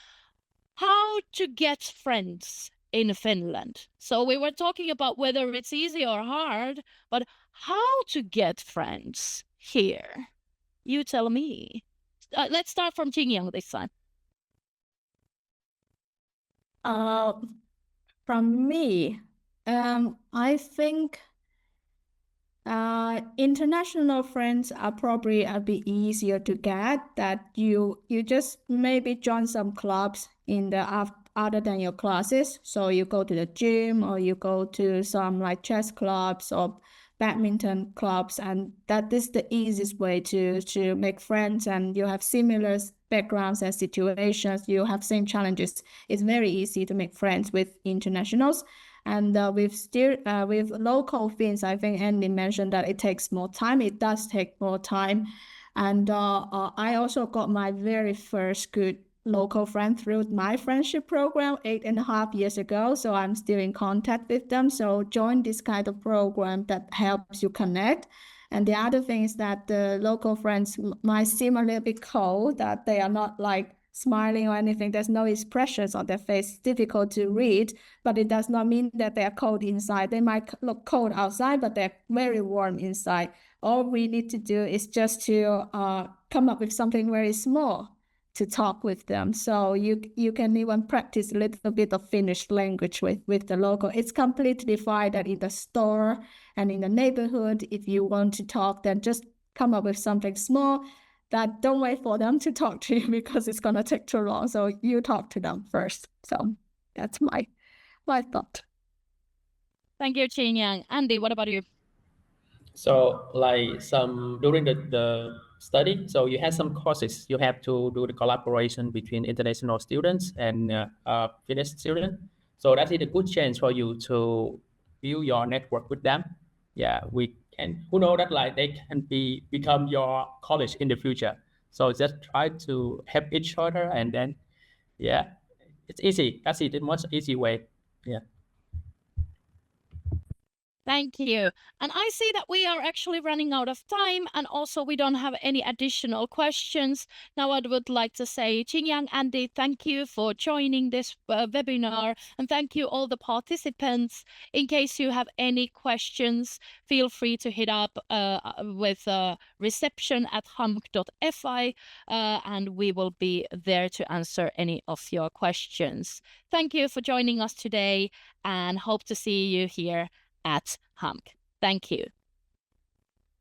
How to get friends in Finland. So we were talking about whether it's easy or hard, but how to get friends here? You tell me. Let's start from Jingyang this time. From me, I think international friends are probably a bit easier to get. That you just maybe join some clubs in the other than your classes. So you go to the gym or you go to some like chess clubs or badminton clubs, and that is the easiest way to make friends. And you have similar backgrounds and situations, you have same challenges. It's very easy to make friends with internationals. And with local Finns, I think Andy mentioned that it takes more time. It does take more time. And I also got my very first good local friend through my friendship program 8.5 years ago. So I'm still in contact with them. So join this kind of program that helps you connect. And the other thing is that the local friends might seem a little bit cold, that they are not like smiling or anything. There's no expressions on their face. It's difficult to read, but it does not mean that they are cold inside. They might look cold outside, but they're very warm inside. All we need to do is just to come up with something very small to talk with them. So you can even practice a little bit of Finnish language with the local. It's completely fine that in the store and in the neighborhood, if you want to talk, then just come up with something small. That don't wait for them to talk to you because it's gonna take too long. So you talk to them first. So that's my thought. Thank you, Jingyang. Andy, what about you? So like during the study, so you had some courses, you have to do the collaboration between international students and Finnish students. So that is a good chance for you to build your network with them. Yeah, who know that like they can become your college in the future. So just try to help each other, and then yeah, it's easy. That's it. It's much easy way. Yeah. Thank you. And I see that we are actually running out of time, and also we don't have any additional questions. Now I would like to say, Jingyang, Andy, thank you for joining this webinar, and thank you all the participants. In case you have any questions, feel free to hit up with reception@hamk.fi, and we will be there to answer any of your questions. Thank you for joining us today, and hope to see you here at Hamk. Thank you.